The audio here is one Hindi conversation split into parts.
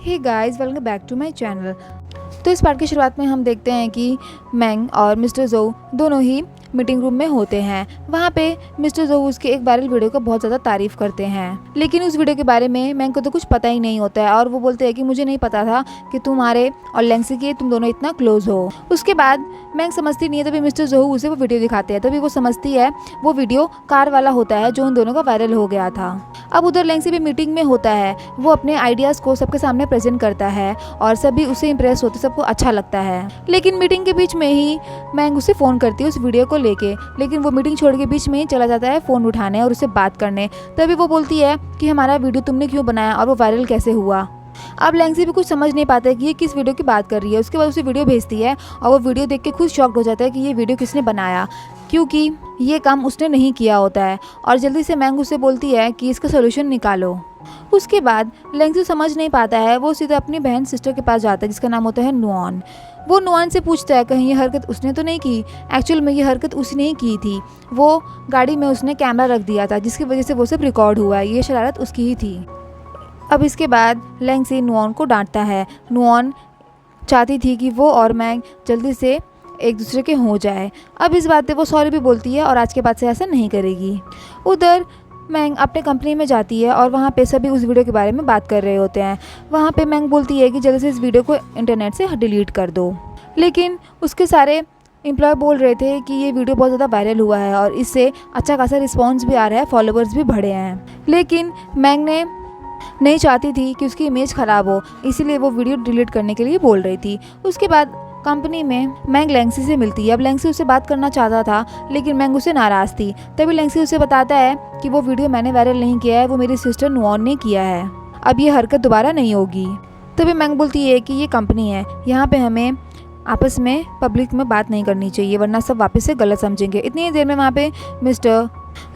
Hey guys, welcome back to my channel. तो इस पार्ट की शुरुआत में हम देखते हैं कि मैंग और मिस्टर जोऊ दोनों ही मीटिंग रूम में होते हैं। वहाँ पे मिस्टर जोऊ उसके एक वायरल वीडियो को बहुत ज़्यादा तारीफ करते हैं, लेकिन उस वीडियो के बारे में मैंग को तो कुछ पता ही नहीं होता है और वो बोलते हैं कि मुझे नहीं पता था कि तुम्हारे और लेंसी के तुम दोनों इतना क्लोज हो। उसके बाद मैंग समझती नहीं है, तभी मिस्टर जोऊ उसे वो वीडियो दिखाते हैं। तभी वो समझती है वो वीडियो कार वाला होता है जो उन दोनों का वायरल हो गया था। अब उधर लेंसी भी मीटिंग में होता है। वो अपने आइडियाज़ को सबके सामने प्रेजेंट करता है और सभी उससे इंप्रेस होते, सबको अच्छा लगता है। लेकिन मीटिंग के बीच में ही मैंग उसे फ़ोन करती है उस वीडियो को लेके, लेकिन वो मीटिंग छोड़ के बीच में ही चला जाता है फ़ोन उठाने और उससे बात करने। तभी वो बोलती है कि हमारा वीडियो तुमने क्यों बनाया और वो वायरल कैसे हुआ। अब लेंसी भी कुछ समझ नहीं पाता है कि ये किस वीडियो की बात कर रही है। उसके बाद उसे वीडियो भेजती है और वो वीडियो देख के खुद शॉक्ड हो जाता है कि ये वीडियो किसने बनाया, क्योंकि ये काम उसने नहीं किया होता है। और जल्दी से मैंग उससे बोलती है कि इसका सोल्यूशन निकालो। उसके बाद लेंसी समझ नहीं पाता है, वो सीधा अपनी बहन सिस्टर के पास जाता है जिसका नाम होता है नुआन। वो नुआन से पूछता है कहीं ये हरकत उसने तो नहीं की। एक्चुअल में ये हरकत उसने ही की थी। वो गाड़ी में उसने कैमरा रख दिया था जिसकी वजह से वो सब रिकॉर्ड हुआ है। ये शरारत उसकी ही थी। अब इसके बाद लेंसी नुआन को डांटता है। नुआन चाहती थी कि वो और मैंग जल्दी से एक दूसरे के हो जाए। अब इस बात पे वो सॉरी भी बोलती है और आज के बाद से ऐसा नहीं करेगी। उधर मैंग अपने कंपनी में जाती है और वहाँ पे सभी उस वीडियो के बारे में बात कर रहे होते हैं। वहाँ पे मैंग बोलती है कि जल्दी से इस वीडियो को इंटरनेट से डिलीट कर दो, लेकिन उसके सारे एम्प्लॉय बोल रहे थे कि ये वीडियो बहुत ज़्यादा वायरल हुआ है और इससे अच्छा खासा रिस्पॉन्स भी आ रहा है, फॉलोवर्स भी बढ़े हैं। लेकिन मैंग ने नहीं चाहती थी कि उसकी इमेज ख़राब हो, इसीलिए वो वीडियो डिलीट करने के लिए बोल रही थी। उसके बाद कंपनी में मैंग लेंसी से मिलती है। अब लेंसी उससे बात करना चाहता था, लेकिन मैंग उससे नाराज़ थी। तभी लेंसी उसे बताता है कि वो वीडियो मैंने वायरल नहीं किया है, वो मेरी सिस्टर नुआन ने किया है। अब ये हरकत दोबारा नहीं होगी। तभी मैंग बोलती है कि ये कंपनी है, यहाँ पे हमें आपस में पब्लिक में बात नहीं करनी चाहिए, वरना सब वापस से गलत समझेंगे। इतनी देर में वहाँ पे मिस्टर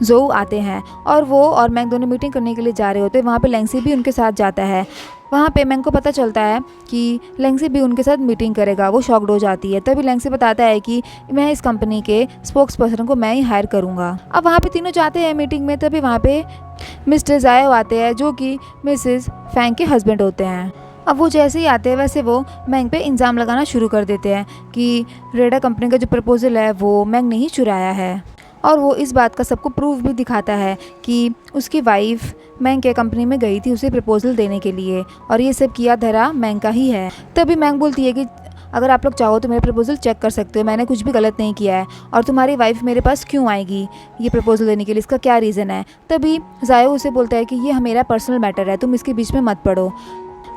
जोऊ आते हैं और वो और मैंग दोनों मीटिंग करने के लिए जा रहे होते हैं। वहाँ पे लेंसी भी उनके साथ जाता है। वहाँ पे मैंग को पता चलता है कि लेंसी भी उनके साथ मीटिंग करेगा। वो शॉक्ड हो जाती है। तभी लेंसी बताता है कि मैं इस कंपनी के स्पोक्स पर्सन को मैं ही हायर करूँगा। अब वहाँ पे तीनों जाते हैं मीटिंग में। तभी वहाँ पे मिस्टर जायो आते हैं जो कि मिसेस फैंग के हस्बैंड होते हैं। अब वो जैसे ही आते हैं वैसे वो मैंग पे इल्ज़ाम लगाना शुरू कर देते हैं कि रेडा कंपनी का जो प्रपोजल है वो मैंग ने ही चुराया है। और वो इस बात का सबको प्रूफ भी दिखाता है कि उसकी वाइफ मैंग के कंपनी में गई थी उसे प्रपोजल देने के लिए और ये सब किया धरा मैंग का ही है। तभी मैंग बोलती है कि अगर आप लोग चाहो तो मेरे प्रपोजल चेक कर सकते हो, मैंने कुछ भी गलत नहीं किया है और तुम्हारी वाइफ मेरे पास क्यों आएगी ये प्रपोजल देने के लिए, इसका क्या रीज़न है। तभी जायो उसे बोलता है कि ये मेरा पर्सनल मैटर है, तुम इसके बीच में मत पड़ो।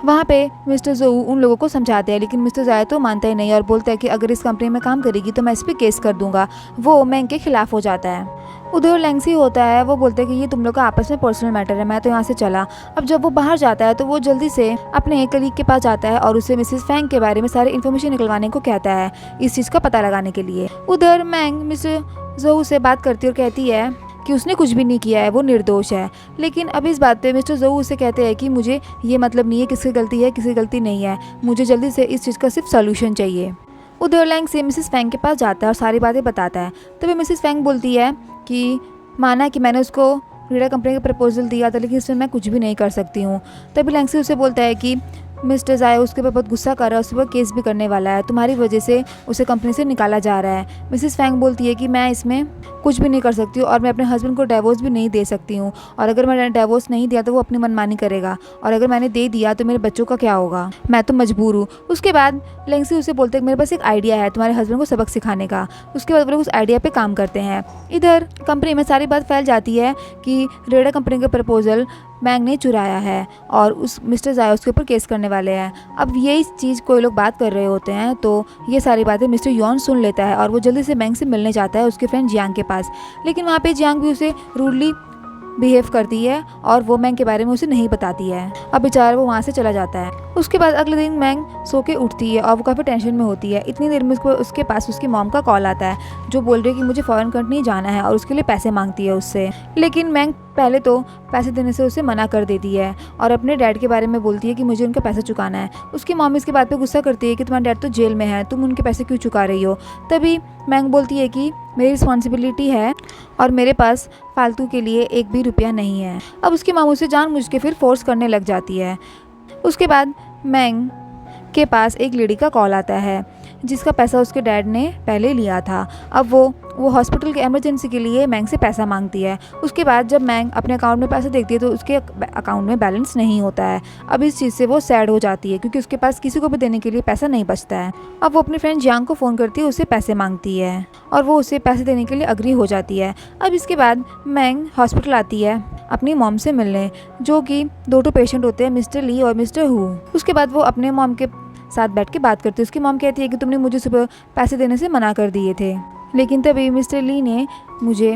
वहाँ पे मिस्टर जोऊ उन लोगों को समझाते हैं, लेकिन मिस्टर जायो तो मानता ही नहीं और बोलता है कि अगर इस कंपनी में काम करेगी तो मैं इस पर केस कर दूंगा। वो मैंग के खिलाफ हो जाता है। उधर लेंसी होता है, वो बोलते हैं कि ये तुम लोग का आपस में पर्सनल मैटर है, मैं तो यहाँ से चला। अब जब वो बाहर जाता है तो वो जल्दी से अपने एक कलीग के पास जाता है और उसे मिसेस फैंग के बारे में सारी इन्फॉर्मेशन निकलवाने को कहता है, इस चीज़ का पता लगाने के लिए। उधर मैंग मिस्टर जोऊ से बात करती और कहती है कि उसने कुछ भी नहीं किया है, वो निर्दोष है। लेकिन अब इस बात पे मिस्टर जोऊ उसे कहते हैं कि मुझे ये मतलब नहीं है किसकी गलती है किसकी गलती नहीं है, मुझे जल्दी से इस चीज़ का सिर्फ सोल्यूशन चाहिए। उधर लैंग से मिसेस फैंग के पास जाता है और सारी बातें बताता है। तभी मिसेस फैंग बोलती है कि माना कि मैंने उसको रेडा कंपनी का प्रपोजल दिया था, लेकिन इसमें मैं कुछ भी नहीं कर सकती हूँ। तभी लैंग उसे बोलता है कि मिस्टर जायो उसके ऊपर बहुत गुस्सा कर रहा है, उसके ऊपर केस भी करने वाला है, तुम्हारी वजह से उसे कंपनी से निकाला जा रहा है। मिसेस फैंग बोलती है कि मैं इसमें कुछ भी नहीं कर सकती हूँ और मैं अपने हस्बैंड को डिवोर्स भी नहीं दे सकती हूँ, और अगर मैंने डिवोर्स नहीं दिया तो वो अपनी मनमानी करेगा, और अगर मैंने दे दिया तो मेरे बच्चों का क्या होगा, मैं तो मजबूर हूँ। उसके बाद लेंसी उसे बोलते हैं मेरे पास एक आइडिया है तुम्हारे हस्बैंड को सबक सिखाने का। उसके बाद वो लोग उस आइडिया पे काम करते हैं। इधर कंपनी में सारी बात फैल जाती है कि रेडा कंपनी का प्रपोजल मैंग ने चुराया है और उस मिस्टर जायो उसके ऊपर केस करने वाले हैं। अब यही चीज़ कोई लोग बात कर रहे होते हैं तो ये सारी बातें मिस्टर यॉन सुन लेता है और वो जल्दी से मैंग से मिलने जाता है उसके फ्रेंड जियांग के पास। लेकिन वहाँ पे जियांग भी उसे रूडली बिहेव करती है और वो मैंग के बारे में उसे नहीं बताती है। अब बेचारा वो वहाँ से चला जाता है। उसके बाद अगले दिन मैंग सो के उठती है और वो काफ़ी टेंशन में होती है। इतनी देर में उसके पास उसकी मॉम का कॉल आता है जो बोल रही है कि मुझे फॉरेन कंट्री जाना है और उसके लिए पैसे मांगती है उससे। लेकिन मैंग पहले तो पैसे देने से उसे मना कर देती है और अपने डैड के बारे में बोलती है कि मुझे उनका पैसा चुकाना है। उसकी मॉम इसके बात पे गुस्सा करती है कि तुम्हारा डैड तो जेल में है, तुम उनके पैसे क्यों चुका रही हो। तभी मैंग बोलती है कि मेरी रिस्पॉन्सिबिलिटी है और मेरे पास फालतू के लिए एक भी रुपया नहीं है। अब उसकी मॉम उसे जानबूझ के फिर फोर्स करने लग जाती है। उसके बाद मैंग के पास एक लेडी का कॉल आता है जिसका पैसा उसके डैड ने पहले लिया था। अब वो हॉस्पिटल के इमरजेंसी के लिए मैंग से पैसा मांगती है। उसके बाद जब मैंग अपने अकाउंट में पैसा देखती है तो उसके अकाउंट में बैलेंस नहीं होता है। अब इस चीज़ से वो सैड हो जाती है क्योंकि उसके पास किसी को भी देने के लिए पैसा नहीं बचता है। अब वो अपनी फ्रेंड जियांग को फ़ोन करती है, उससे पैसे मांगती है और वो उसे पैसे देने के लिए अग्री हो जाती है। अब इसके बाद मैंग हॉस्पिटल आती है अपनी मॉम से मिलने, जो कि 2 पेशेंट होते हैं, मिस्टर ली और मिस्टर हु। उसके बाद वो अपने मॉम के साथ बैठ के बात करती है। उसकी मॉम कहती है कि तुमने मुझे सुबह पैसे देने से मना कर दिए थे, लेकिन तभी मिस्टर ली ने मुझे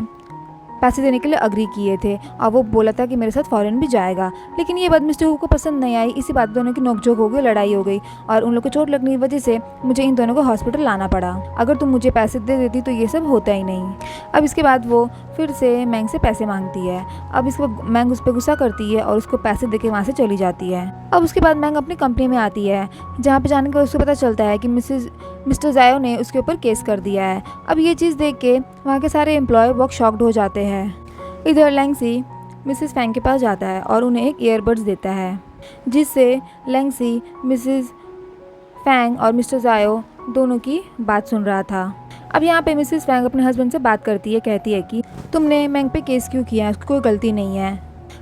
पैसे देने के लिए अग्री किए थे और वो बोला था कि मेरे साथ फॉरेन भी जाएगा। लेकिन ये बात मिस्टर हु को पसंद नहीं आई। इसी बात दोनों की नोकझोंक हो गई, लड़ाई हो गई और उन लोग को चोट लगने की वजह से मुझे इन दोनों को हॉस्पिटल लाना पड़ा। अगर तुम मुझे पैसे दे देती तो ये सब होता ही नहीं। अब इसके बाद वो फिर से मैंग से पैसे मांगती है। अब इसके बाद मैंग उस पर गुस्सा करती है और उसको पैसे देके वहाँ से चली जाती है। अब उसके बाद मैंग अपनी कंपनी में आती है, जहाँ पे जाने के बाद उसको पता चलता है कि मिस्टर ज़ायो ने उसके ऊपर केस कर दिया है। अब ये चीज़ देख के वहाँ के सारे एम्प्लॉय बहुत शॉक्ड हो जाते हैं। इधर लैंगसी मिसेस फैंग के पास जाता है और उन्हें एक ईयरबड्स देता है, जिससे लैंगसी मिसेस फैंग और मिस्टर ज़ायो दोनों की बात सुन रहा था। अब यहाँ पे मिसेस फैंग अपने हस्बैंड से बात करती है, कहती है कि तुमने मैंग पे केस क्यों किया है, उसकी कोई गलती नहीं है,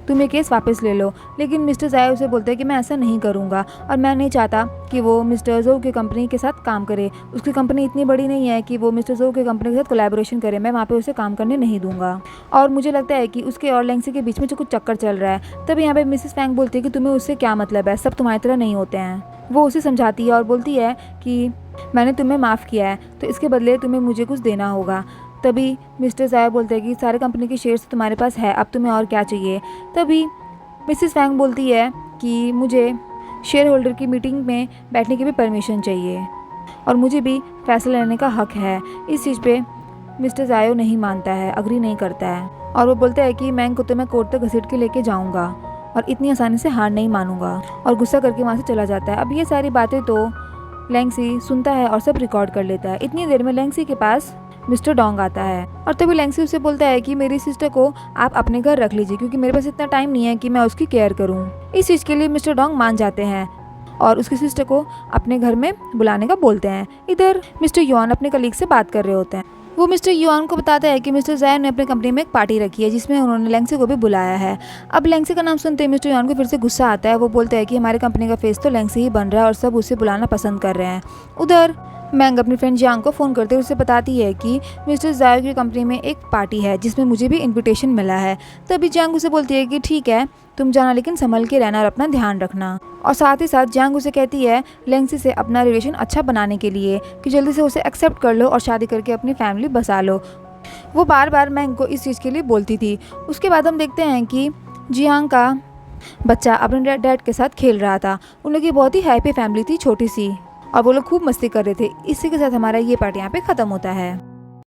तुम ये केस वापस ले लो। लेकिन मिस्टर ज़ायो उसे बोलते हैं कि मैं ऐसा नहीं करूँगा और मैं नहीं चाहता कि वो मिस्टर ज़ो की कंपनी के साथ काम करे। उसकी कंपनी इतनी बड़ी नहीं है कि वो मिस्टर ज़ो की कंपनी के साथ कोलैबोरेशन करे। मैं वहाँ पे उसे काम करने नहीं दूंगा और मुझे लगता है कि उसके और लैंगसी के बीच में जो कुछ चक्कर चल रहा है। तब यहाँ पे मिसेस फैंग बोलती है कि तुम्हें उससे क्या मतलब है, सब तुम्हारी तरह नहीं होते हैं। वो उसे समझाती है और बोलती है कि मैंने तुम्हें माफ़ किया है तो इसके बदले तुम्हें मुझे कुछ देना होगा। तभी मिस्टर ज़ायो बोलते हैं कि सारे कंपनी के शेयर्स तुम्हारे पास है, अब तुम्हें और क्या चाहिए। तभी मिसेस फैंग बोलती है कि मुझे शेयर होल्डर की मीटिंग में बैठने की भी परमिशन चाहिए और मुझे भी फैसला लेने का हक है। इस चीज़ पे मिस्टर ज़ायो नहीं मानता है, अग्री नहीं करता है और वो बोलता है कि मैंग को तो मैं कोर्ट तक घसीट के लेके जाऊँगा और इतनी आसानी से हार नहीं मानूंगा और गुस्सा करके वहाँ से चला जाता है। अब ये सारी बातें तो लैंगसी सुनता है और सब रिकॉर्ड कर लेता है। इतनी देर में लैंगसी के पास मिस्टर डोंग आता है और तभी लैंगसी उसे बोलता है कि मेरी सिस्टर को आप अपने घर रख लीजिए क्योंकि मेरे पास इतना टाइम नहीं है कि मैं उसकी केयर करूं। इस चीज़ के लिए मिस्टर डोंग मान जाते हैं और उसकी सिस्टर को अपने घर में बुलाने का बोलते हैं। इधर मिस्टर युआन अपने कलीग से बात कर रहे होते हैं। वो मिस्टर युआन को बताता है कि मिस्टर ज़ायो ने अपनी कंपनी में एक पार्टी रखी है जिसमें उन्होंने लैंगसी को भी बुलाया है। अब लैंगसी का नाम सुनते ही मिस्टर युआन को फिर से गुस्सा आता है। वो बोलता है कि हमारी कंपनी का फेस तो लैंगसी ही बन रहा है और सब उसे बुलाना पसंद कर रहे हैं। उधर मैंग अपनी फ्रेंड जियांग को फ़ोन करते हुए उसे बताती है कि मिस्टर ज़ायो की कंपनी में एक पार्टी है जिसमें मुझे भी इनविटेशन मिला है। तभी जियांग उसे बोलती है कि ठीक है तुम जाना, लेकिन संभल के रहना और अपना ध्यान रखना। और साथ ही साथ जियांग उसे कहती है लैंगसी से अपना रिलेशन अच्छा बनाने के लिए कि जल्दी से उसे एक्सेप्ट कर लो और शादी करके अपनी फैमिली बसा लो। वो बार बार मैंग को इस चीज़ के लिए बोलती थी। उसके बाद हम देखते हैं कि जियांग का बच्चा अपने डैड के साथ खेल रहा था। उन लोग की बहुत ही हैप्पी फैमिली थी, छोटी सी, और वो लोग खूब मस्ती कर रहे थे। इसी के साथ हमारा ये पार्ट यहाँ पे ख़त्म होता है।